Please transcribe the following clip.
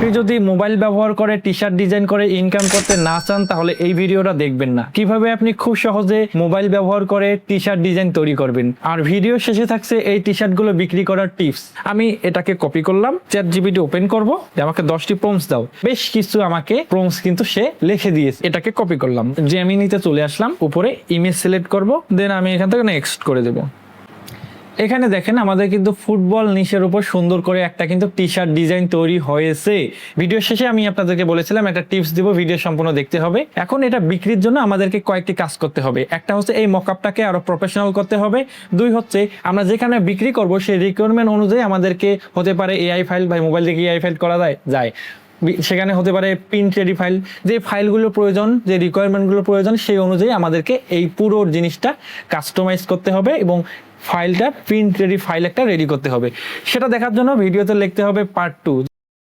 আপনি যদি মোবাইল ব্যবহার করে টি শার্ট ডিজাইন করে ইনকাম করতে না চান তাহলে এই ভিডিওটা দেখবেন না। কিভাবে আপনি খুব সহজে মোবাইল ব্যবহার করে টি শার্ট ডিজাইন তৈরি করবেন। আর ভিডিও শেষে থাকছে এই টি শার্ট গুলো বিক্রি করার টিপস। আমি এটাকে কপি করলাম, চ্যাটজিপিটি ওপেন করব, আমাকে 10টি প্রম্পটস দাও। বেশ কিছু আমাকে প্রম্পটস কিন্তু সে লিখে দিয়েছে। এটাকে কপি করলাম, জেমিনিতে চলে আসলাম, উপরে ইমেজ সিলেক্ট করব, দেন আমি এখান থেকে নেক্সট করে দেব। এখানে দেখেন আমাদের কিন্তু ফুটবল নিশের উপর সুন্দর করে একটা কিন্তু টি শার্ট ডিজাইন তৈরি হয়েছে। ভিডিও শেষে আমি আপনাদেরকে বলেছিলাম একটা টিপস দিব, ভিডিও সম্পূর্ণ দেখতে হবে। এখন এটা বিক্রির জন্য আমাদেরকে কয়েকটি কাজ করতে হবে। একটা হচ্ছে এই মকআপটাকে আরো প্রফেশনাল করতে হবে। দুই হচ্ছে আমরা যেখানে বিক্রি করব সেই রিকোয়ারমেন্ট অনুযায়ী আমাদেরকে হতে পারে এআই ফাইল, বা মোবাইল থেকে এআই ফাইল করা যায়, সেখানে হতে পারে প্রিন্ট রেডি ফাইল। যে ফাইলগুলো প্রয়োজন, যে রিকোয়ারমেন্টগুলো প্রয়োজন সেই অনুযায়ী আমাদেরকে এই পুরো জিনিসটা কাস্টমাইজ করতে হবে এবং ফাইলটা প্রিন্ট রেডি ফাইল একটা রেডি করতে হবে। সেটা দেখার জন্য ভিডিওতে লিখতে হবে পার্ট 2।